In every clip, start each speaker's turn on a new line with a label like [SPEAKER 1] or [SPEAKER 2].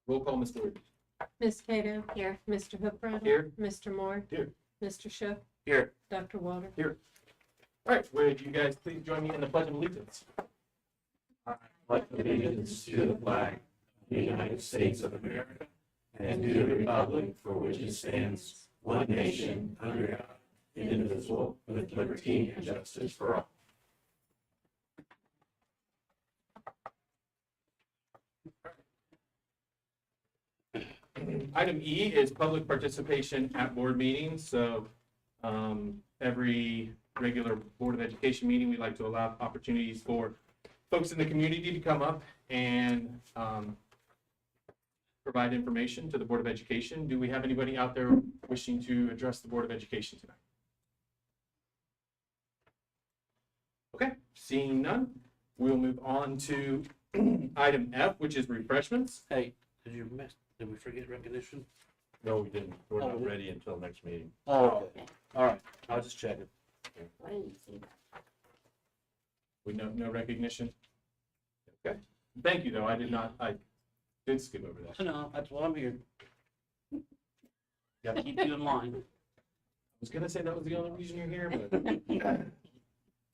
[SPEAKER 1] Roll call, Ms. Wood.
[SPEAKER 2] Ms. Cato. Here. Mr. Hookbrand.
[SPEAKER 1] Here.
[SPEAKER 2] Mr. Moore.
[SPEAKER 1] Here.
[SPEAKER 2] Mr. Shook.
[SPEAKER 1] Here.
[SPEAKER 2] Dr. Walter.
[SPEAKER 1] Here. All right, would you guys please join me in the Pledge of Allegiance?
[SPEAKER 3] I pledge allegiance to the flag of the United States of America and to the republic for which it stands, one nation, under God, indivisible, with liberty and justice for all.
[SPEAKER 1] Item E is public participation at board meetings. So every regular Board of Education meeting, we like to allow opportunities for folks in the community to come up and provide information to the Board of Education. Do we have anybody out there wishing to address the Board of Education tonight? Okay, seeing none, we'll move on to item F, which is refreshments.
[SPEAKER 4] Hey, did we forget recognition?
[SPEAKER 5] No, we didn't. We're
[SPEAKER 4] Oh,
[SPEAKER 5] not
[SPEAKER 4] we didn't?
[SPEAKER 5] ready until next meeting.
[SPEAKER 4] Oh, okay. All right, I'll just check it.
[SPEAKER 2] I didn't see that.
[SPEAKER 1] We no recognition. Okay, thank you though. I did skip over that.
[SPEAKER 4] No, that's why I'm here. Gotta keep you in line.
[SPEAKER 1] I was gonna say that was the only reason you're here, but.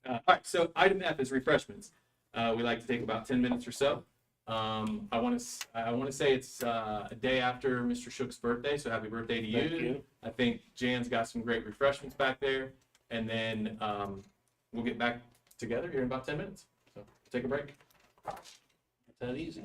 [SPEAKER 1] All right, so item F is refreshments. We like to take about 10 minutes or so. I want to say it's a day after Mr. Shook's birthday, so happy birthday to
[SPEAKER 4] Thank you.
[SPEAKER 1] I think Jan's got some great refreshments back there, and then we'll get back together here in about 10 minutes. So take a break.
[SPEAKER 4] It's that easy.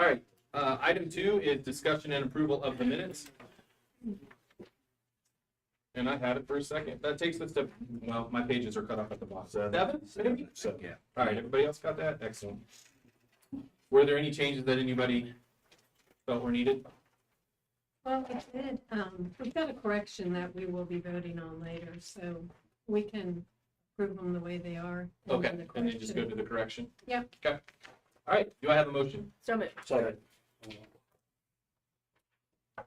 [SPEAKER 1] All right, item 2 is discussion and approval of the minutes. And I had it for a second. That takes us to, well, my pages are cut off at the bottom. 7?
[SPEAKER 5] Yeah.
[SPEAKER 1] All right, everybody else got that? Excellent. Were there any changes that anybody felt were needed?
[SPEAKER 2] Well, we did, we've got a correction that we will be voting on later, so we can approve them the way they are.
[SPEAKER 1] Okay,
[SPEAKER 2] then the
[SPEAKER 1] and then just go
[SPEAKER 2] correction-
[SPEAKER 1] to the correction?
[SPEAKER 2] Yep.
[SPEAKER 1] Okay. All right, do I have a motion?
[SPEAKER 2] So moved.
[SPEAKER 4] Second.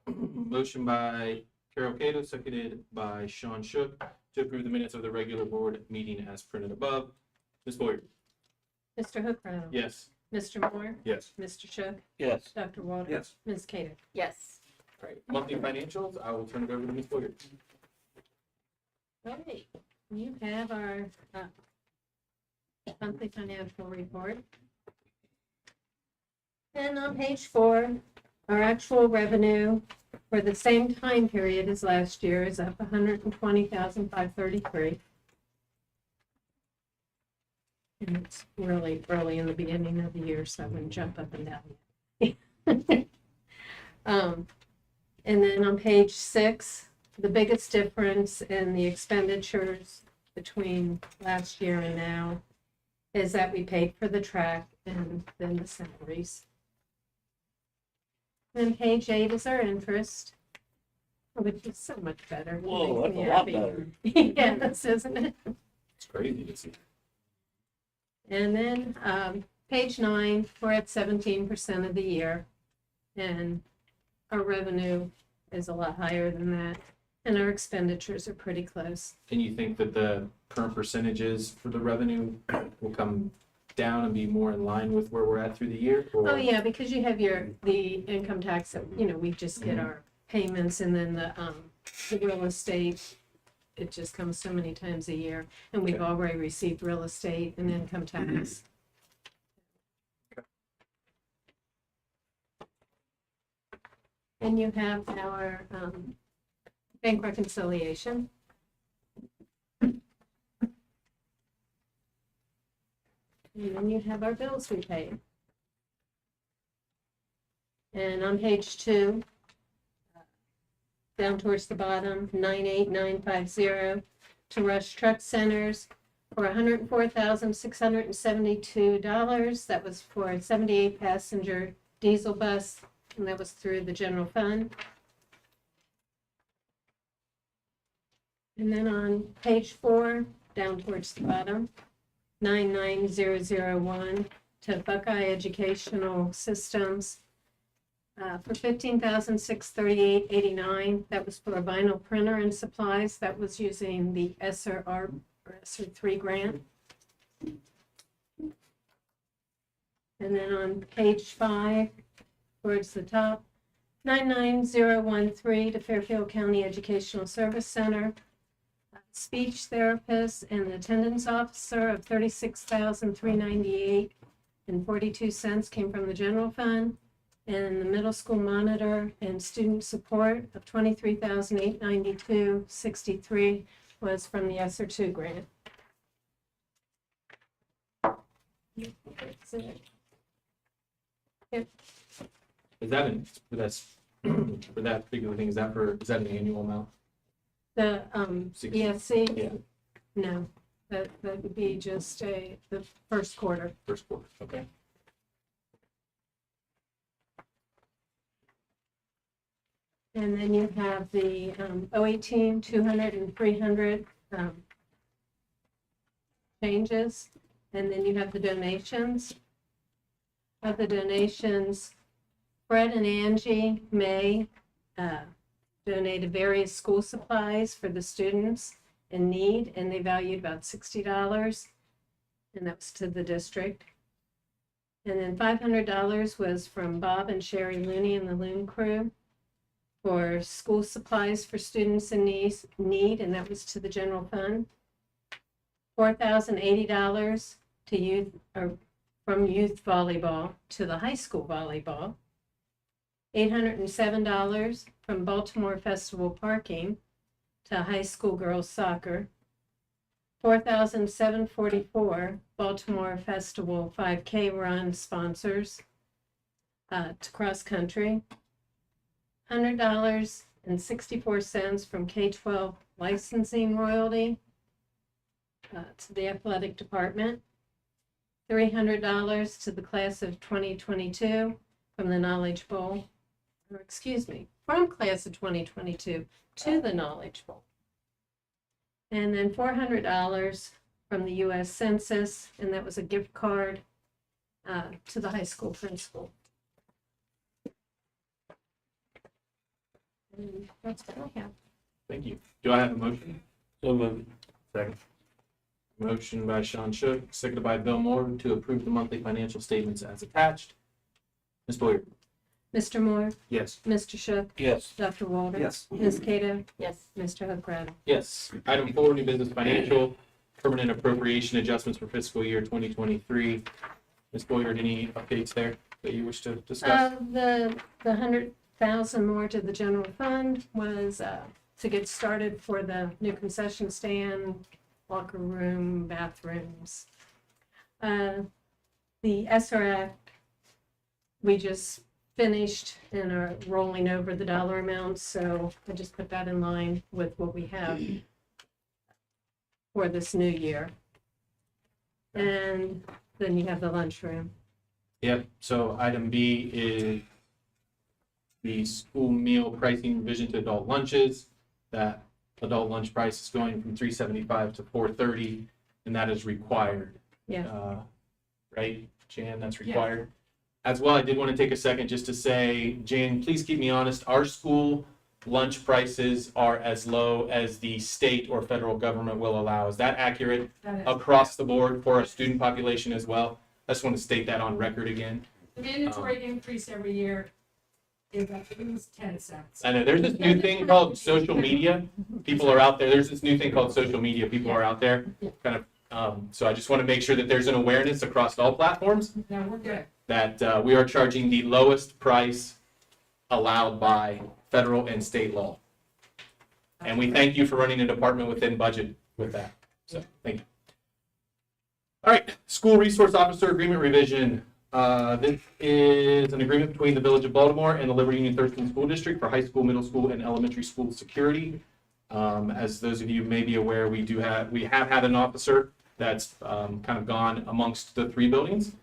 [SPEAKER 1] Motion by Carol Cato, seconded by Sean Shook, to approve the minutes of the regular board meeting as printed above. Ms. Boyer?
[SPEAKER 2] Mr. Hookrattle.
[SPEAKER 1] Yes.
[SPEAKER 2] Mr. Moore,
[SPEAKER 5] Yes.
[SPEAKER 2] Mr. Shook,
[SPEAKER 4] Yes.
[SPEAKER 2] Dr. Walter.
[SPEAKER 3] Yes.
[SPEAKER 2] Ms. Cato.
[SPEAKER 6] Yes.
[SPEAKER 1] All right, monthly financials, I will turn it over to Ms. Boyer.
[SPEAKER 2] All right, you have our monthly financial report. And on page 4, our actual revenue for the same time period as last year is up $120,533. And it's really early in the beginning of the year, so I wouldn't jump up and down. And then on page 6, the biggest difference in the expenditures between last year and now is that we paid for the track and then the salaries. Then page 8 is our interest, which is so much better. It
[SPEAKER 4] Whoa,
[SPEAKER 2] makes
[SPEAKER 4] that's
[SPEAKER 2] me
[SPEAKER 4] a lot
[SPEAKER 2] happy.
[SPEAKER 4] better.
[SPEAKER 2] Yes, isn't it?
[SPEAKER 1] It's crazy to see.
[SPEAKER 2] And then page 9, we're at 17% of the year, and our revenue is a lot higher than that, and our expenditures are pretty close.
[SPEAKER 1] And you think that the current percentages for the revenue will come down and be more in line with where we're at through the year? Or-
[SPEAKER 2] Oh, yeah, because you have the income tax that, we just get our payments, and then the real estate, it just comes so many times a year, and we've
[SPEAKER 1] Okay.
[SPEAKER 2] already received real estate and income tax. And you have our bank reconciliation. And then you have our bills we paid. And on page 2, down towards the bottom, 98950 to Rush Truck Centers for $104,672. That was for a 78 passenger diesel bus, and that was through the general fund. And then on page 4, down towards the bottom, 99001 to Buckeye Educational Systems for $15,638.89. That was for a vinyl printer and supplies. That was using the SR 3 grant. And then on page 5, towards the top, 99013 to Fairfield County Educational Service Center. Speech therapist and attendance officer of $36,398.42 came from the general fund. And the middle school monitor and student support of $23,892.63 was from the ESSER 2 grant. That's it.
[SPEAKER 1] Is that for that particular thing, is that an annual amount?
[SPEAKER 2] The
[SPEAKER 1] Six-
[SPEAKER 2] ESC?
[SPEAKER 1] Yeah.
[SPEAKER 2] No, that would be just the first quarter.
[SPEAKER 1] First quarter, okay.
[SPEAKER 2] And then you have the 018, 200, and 300 changes. And then you have the donations. Of the donations, Fred and Angie May donated various school supplies for the students in need, and they valued about $60, and that was to the district. And then $500 was from Bob and Sherry Looney and the Loon Crew for school supplies for students in need, and that was to the general fund. $4,080 to youth, or from youth volleyball to the high school volleyball. $807 from Baltimore Festival parking to high school girls soccer. $4,744 Baltimore Festival 5K run sponsors. to cross-country. $100.64 from K-12 licensing royalty to the athletic department. $300 to the class of 2022 from the Knowledge Bowl, or excuse me, from class of 2022 to the Knowledge Bowl. And then $400 from the U.S. Census, and that was a gift card to the high school principal. And that's what I have.
[SPEAKER 1] Thank you. Do I have a motion?
[SPEAKER 4] So moved.
[SPEAKER 5] Second.
[SPEAKER 1] Motion by Sean Shook, seconded by Bill Moore to approve the monthly financial statements as attached. Ms. Boyer?
[SPEAKER 2] Mr. Moore,
[SPEAKER 1] Yes.
[SPEAKER 2] Mr. Shook,
[SPEAKER 4] Yes.
[SPEAKER 2] Dr. Walter.
[SPEAKER 3] Yes.
[SPEAKER 2] Ms. Cato,
[SPEAKER 6] Yes.
[SPEAKER 2] Mr. Hookradder.
[SPEAKER 1] Yes. Item 4, new business financial, permanent appropriation adjustments for fiscal year 2023. Ms. Boyer, any updates there that you wish to discuss?
[SPEAKER 2] The 100,000 more to the general fund was to get started for the new concession stand, locker room, bathrooms. The ESSER Act, we just finished and are rolling over the dollar amounts, so I just put that in line with what we have for this new year. And then you have the lunchroom.
[SPEAKER 1] Yep, so item B is the school meal pricing revision to adult lunches. That adult lunch price is going from $3.75 to $4.30, and that is required.
[SPEAKER 2] Yeah.
[SPEAKER 1] Right, Jan, that's required. As well, I did want to take a second just to say, Jan, please keep me honest, our school lunch prices are as low as the state or federal government will allow. Is that accurate across the board for our student population as well? I just want to state that on record again.
[SPEAKER 7] The mandatory increase every year is at least 10 cents.
[SPEAKER 1] I know there's this new thing called social media. People are out there. There's this new thing called social media. People are out there kind of. So I just want to make sure that there's an awareness across all platforms
[SPEAKER 7] No, we're good.
[SPEAKER 1] that we are charging the lowest price allowed by federal and state law. And we thank you for running a department within budget with that. So thank you. All right, school resource officer agreement revision. This is an agreement between the Village of Baltimore and the Liberty Union-Thurston School District for high school, middle school, and elementary school security. As those of you may be aware, we have had an officer that's kind of gone amongst the 3 buildings.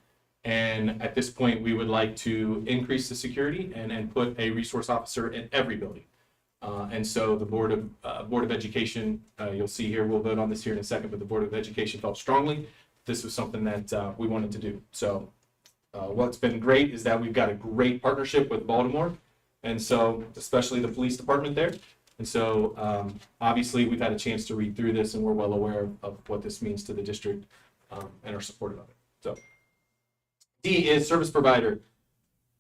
[SPEAKER 1] And at this point, we would like to increase the security and put a resource officer in every building. And so the Board of Education, you'll see here, we'll vote on this here in a second, but the Board of Education felt strongly this was something that we wanted to do. So what's been great is that we've got a great partnership with Baltimore, and so especially the police department there. And so obviously we've had a chance to read through this, and we're well aware of what this means to the district and are supportive of it. So D is service provider.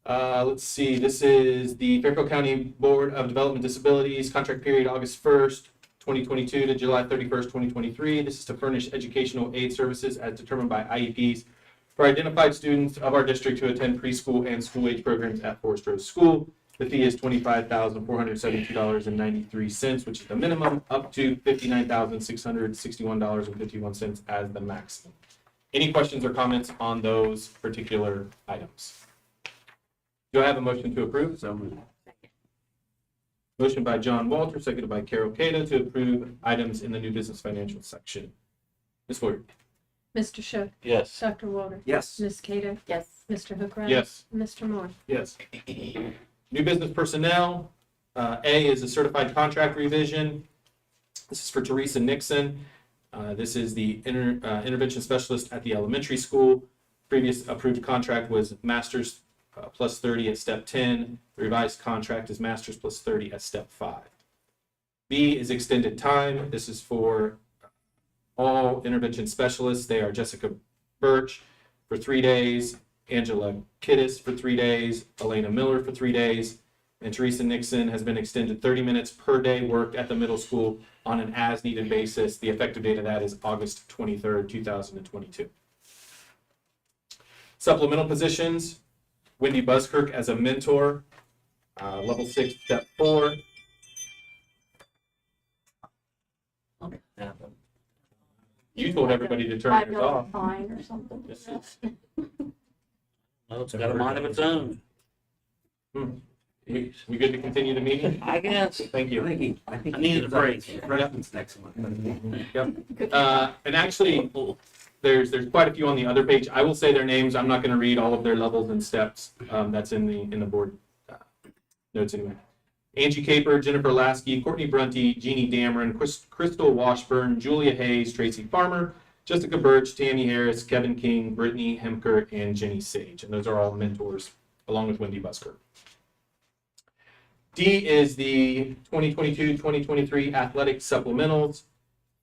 [SPEAKER 1] Let's see, this is the Fairfield County Board of Development Disabilities, contract period August 1st, 2022 to July 31st, 2023. This is to furnish educational aid services as determined by IEPs for identified students of our district who attend preschool and school age programs at Forest Rose School. The fee is $25,472.93, which is the minimum, up to $59,661.51 as the maximum. Any questions or comments on those particular items? Do I have a motion to approve?
[SPEAKER 3] So moved.
[SPEAKER 1] Motion by John Walter, seconded by Carol Cato to approve items in the new business financial section. Ms. Ford?
[SPEAKER 2] Mr. Shook,
[SPEAKER 4] Yes.
[SPEAKER 2] Dr. Walter,
[SPEAKER 3] Yes.
[SPEAKER 2] Ms. Cato,
[SPEAKER 6] Yes.
[SPEAKER 2] Mr. Hookradder.
[SPEAKER 1] Yes.
[SPEAKER 2] Mr. Moore.
[SPEAKER 1] Yes. New business personnel. A is a certified contract revision. This is for Teresa Nixon. This is the intervention specialist at the elementary school. Previous approved contract was master's plus 30 at step 10. The revised contract is master's plus 30 at step 5. B is extended time. This is for all intervention specialists. They are Jessica Birch for 3 days, Angela Kittis for 3 days, Elena Miller for 3 days, and Teresa Nixon has been extended 30 minutes per day worked at the middle school on an as-needed basis. The effective date of that is August 23rd, 2022. Supplemental positions, Wendy Buskirk as a mentor, level 6, step 4. You told everybody to turn yours off.
[SPEAKER 6] Fine or something.
[SPEAKER 1] This is-
[SPEAKER 4] Well, it's got a mind of its own.
[SPEAKER 1] We good to continue the meeting?
[SPEAKER 4] I guess.
[SPEAKER 1] Thank you.
[SPEAKER 3] I think
[SPEAKER 4] I needed a break.
[SPEAKER 3] Reference next month.
[SPEAKER 1] And actually, there's quite a few on the other page. I will say their names. I'm not going to read all of their levels and steps. That's in the board notes anyway. Angie Caper, Jennifer Lasky, Courtney Brunty, Jeannie Dameron, Crystal Washburn, Julia Hayes, Tracy Farmer, Jessica Birch, Tammy Harris, Kevin King, Brittany Hemker, and Jenny Sage. And those are all mentors, along with Wendy Busker. D is the 2022-2023 athletic supplementals.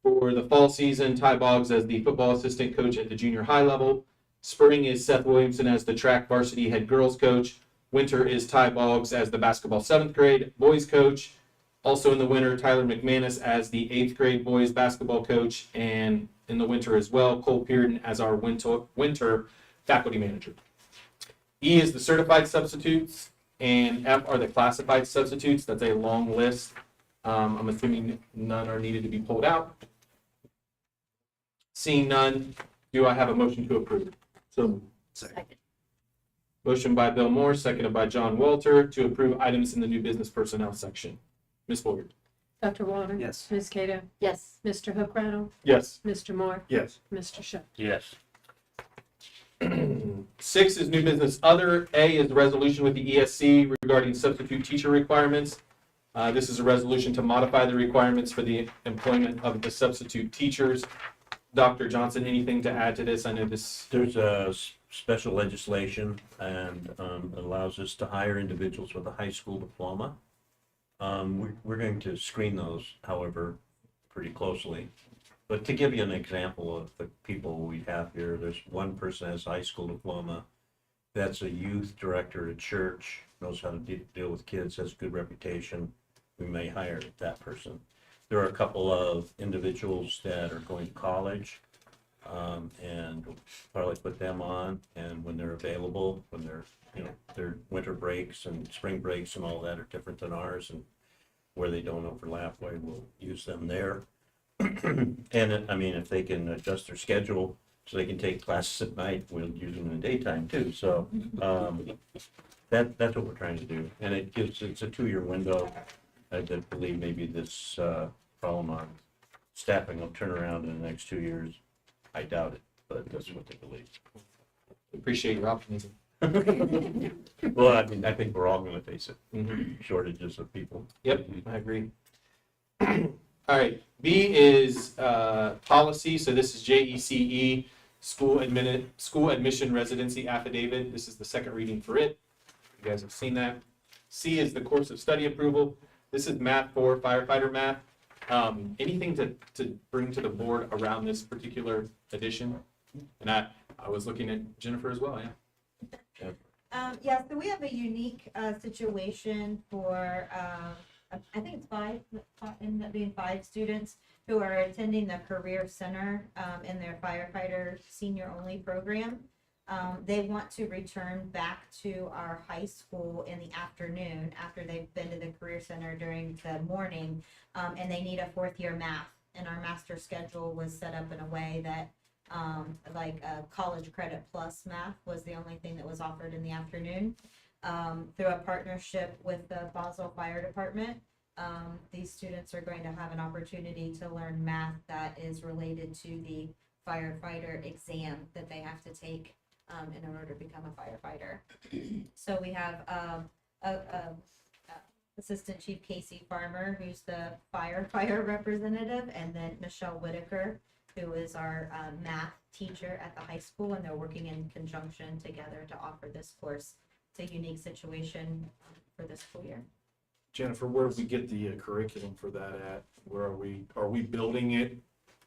[SPEAKER 1] For the fall season, Ty Boggs as the football assistant coach at the junior high level. Spring is Seth Williamson as the track varsity head girls coach. Winter is Ty Boggs as the basketball 7th grade boys coach. Also in the winter, Tyler McManus as the 8th grade boys basketball coach. And in the winter as well, Cole Pearden as our winter faculty manager. E is the certified substitutes, and F are the classified substitutes. That's a long list. I'm assuming none are needed to be pulled out. Seeing none, do I have a motion to approve?
[SPEAKER 5] So,
[SPEAKER 6] Second.
[SPEAKER 1] Motion by Bill Moore, seconded by John Walter, to approve items in the new business personnel section. Ms. Boyd?
[SPEAKER 2] Dr. Walter?
[SPEAKER 3] Yes.
[SPEAKER 2] Ms. Cato?
[SPEAKER 6] Yes.
[SPEAKER 2] Mr. Hookrattle?
[SPEAKER 1] Yes.
[SPEAKER 2] Mr. Moore?
[SPEAKER 5] yes.
[SPEAKER 2] Mr. Shook?
[SPEAKER 4] Yes.
[SPEAKER 1] 6 is new business other. A is the resolution with the ESC regarding substitute teacher requirements. This is a resolution to modify the requirements for the employment of the substitute teachers. Dr. Johnson, anything to add to this? I know this.
[SPEAKER 5] There's a special legislation and it allows us to hire individuals with a high school diploma. We're going to screen those, however, pretty closely. But to give you an example of the people we have here, there's one person that has a high school diploma. That's a youth director at church, knows how to deal with kids, has a good reputation. We may hire that person. There are a couple of individuals that are going to college, and we'll probably put them on. And when they're available, when they're, their winter breaks and spring breaks and all that are different than ours, and where they don't overlap, we'll use them there. And if they can adjust their schedule so they can take classes at night, we'll use them in the daytime too. So that's what we're trying to do. And it's a 2-year window. I believe maybe this problem on staffing will turn around in the next 2 years. I doubt it, but that's what they believe.
[SPEAKER 1] Appreciate your optimism.
[SPEAKER 5] Well, I think we're all going to face it.
[SPEAKER 1] Mhm.
[SPEAKER 5] Shortages of people.
[SPEAKER 1] Yep, I agree. All right, B is policy. So this is JECE, school admission residency affidavit. This is the second reading for it. You guys have seen that. C is the course of study approval. This is math for firefighter math. Anything to bring to the board around this particular edition? And I was looking at Jennifer as well, yeah.
[SPEAKER 8] Yeah, so we have a unique situation for, I think it's ended up being 5 students who are attending the Career Center in their firefighter senior only program. They want to return back to our high school in the afternoon after they've been to the Career Center during the morning, and they need a 4th year math. And our master schedule was set up in a way that like college credit plus math was the only thing that was offered in the afternoon. Through a partnership with the Boswell Fire Department, these students are going to have an opportunity to learn math that is related to the firefighter exam that they have to take in order to become a firefighter. So we have Assistant Chief Casey Farmer, who's the firefighter representative, and then Michelle Whitaker, who is our math teacher at the high school, and they're working in conjunction together to offer this course. It's a unique situation for this school year.
[SPEAKER 9] Jennifer, where did we get the curriculum for that at? Where are we building it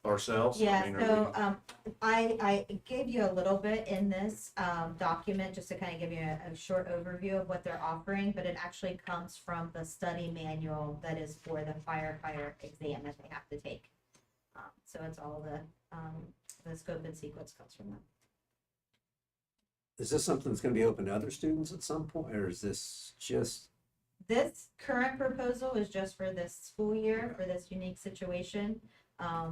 [SPEAKER 9] ourselves?
[SPEAKER 8] Yeah,
[SPEAKER 9] I mean,
[SPEAKER 8] so I gave you a little bit in this document just to kind of give you a short overview of what they're offering, but it actually comes from the study manual that is for the firefighter exam that they have to take. So it's all the scope and sequence comes from that.
[SPEAKER 3] Is this something that's going to be open to other students at some point, or is this just?
[SPEAKER 8] This current proposal is just for this school year, for this unique situation. I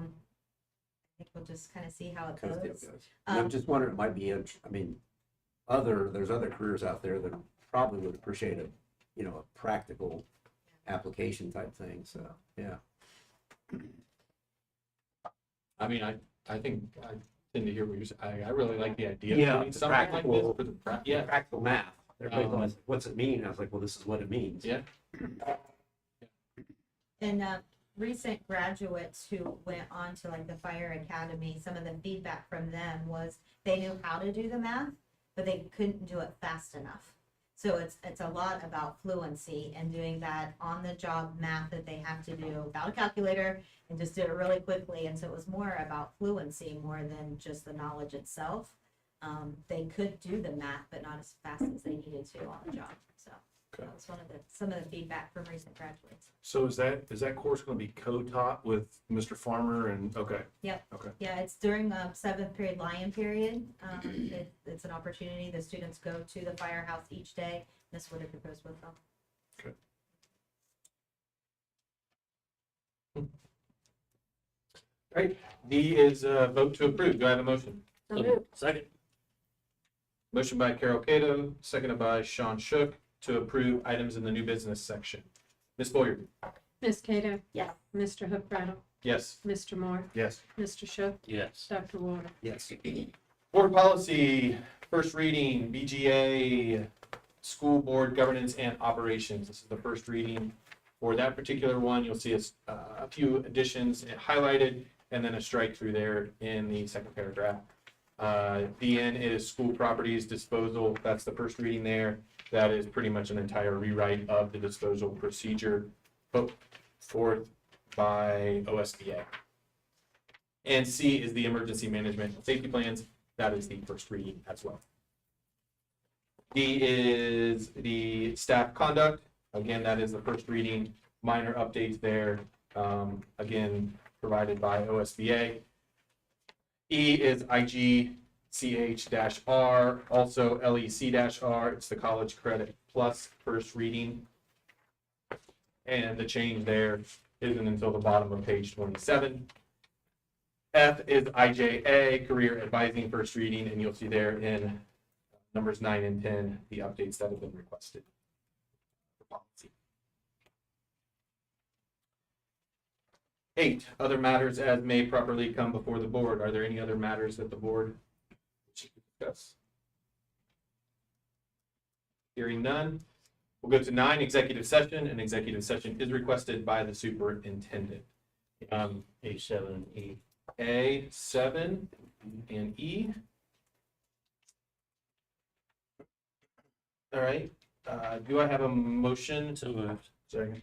[SPEAKER 8] think we'll just kind of see how it goes.
[SPEAKER 3] I'm just wondering, it might be, there's other careers out there that probably would appreciate
[SPEAKER 6] you know, a practical application type thing, so, yeah.
[SPEAKER 1] I mean, I think I tend to hear what you're saying. I really like the idea
[SPEAKER 6] Yeah,
[SPEAKER 1] of doing
[SPEAKER 6] the
[SPEAKER 1] something like this
[SPEAKER 6] practical-
[SPEAKER 1] for the,
[SPEAKER 6] Yeah, practical math. Everybody
[SPEAKER 1] Um,
[SPEAKER 6] goes, what's it mean? I was like, well, this is what it means.
[SPEAKER 1] Yeah.
[SPEAKER 8] And recent graduates who went on to like the fire academy, some of the feedback from them was they knew how to do the math, but they couldn't do it fast enough. So it's a lot about fluency and doing that on the job math that they have to do without a calculator and just do it really quickly. And so it was more about fluency more than just the knowledge itself. They could do the math, but not as fast as they needed to on the job. So
[SPEAKER 9] Okay.
[SPEAKER 8] that was some of the feedback from recent graduates.
[SPEAKER 9] So is that course gonna be co-taught with Mr. Farmer and, okay,
[SPEAKER 8] Yeah, it's during the 7th period lion period. It's an opportunity. The students go to the firehouse each day. This would have proposed with them.
[SPEAKER 1] Right. D is vote to approve. Do I have a motion?
[SPEAKER 2] So moved.
[SPEAKER 4] Second.
[SPEAKER 1] Motion by Carol Cato, seconded by Sean Shook to approve items in the new business section. Ms. Boyer?
[SPEAKER 2] Ms. Cato?
[SPEAKER 8] Yes.
[SPEAKER 2] Mr. Hookrattle?
[SPEAKER 1] Yes.
[SPEAKER 2] Mr. Moore?
[SPEAKER 9] yes.
[SPEAKER 2] Mr. Shook?
[SPEAKER 4] Yes.
[SPEAKER 2] Dr. Water?
[SPEAKER 6] Yes.
[SPEAKER 1] Board policy, first reading, BGA, school board governance and operations. This is the first reading. For that particular one, you'll see a few additions highlighted and then a strike through there in the second paragraph. DN is school properties disposal. That's the first reading there. That is pretty much an entire rewrite of the disposal procedure put forth by OSBA. And C is the emergency management and safety plans. That is the first reading as well. D is the staff conduct. Again, that is the first reading, minor updates there, again, provided by OSBA. E is IGCH-R, also LEC-R, it's the College Credit Plus first reading. And the change there isn't until the bottom of page 27. F is IJA, Career Advising first reading, and you'll see there in numbers 9 and 10, the updates that have been requested for policy. 8, other matters as may properly come before the board. Are there any other matters that the board should discuss? Hearing none, we'll go to 9, executive session. An executive session is requested by the superintendent.
[SPEAKER 5] A7 and E.
[SPEAKER 1] A7 and E. All right, do I have a motion?
[SPEAKER 4] So moved.
[SPEAKER 9] Second,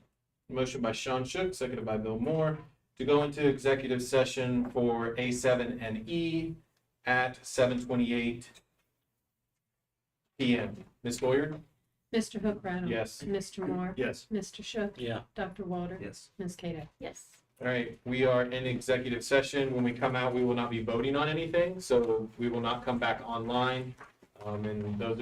[SPEAKER 1] Motion by Sean Shook, seconded by Bill Moore, to go into executive session for A7 and E at 7:28 PM. Ms. Boyer?
[SPEAKER 2] Mr. Hookrattle?
[SPEAKER 1] Yes.
[SPEAKER 2] Mr. Moore?
[SPEAKER 9] yes.
[SPEAKER 2] Mr. Shook?
[SPEAKER 4] Yeah.
[SPEAKER 2] Dr. Water?
[SPEAKER 6] Yes.
[SPEAKER 2] Ms. Cato?
[SPEAKER 8] Yes.
[SPEAKER 1] All right, we are in executive session. When we come out, we will not be voting on anything, so we will not come back online. And those of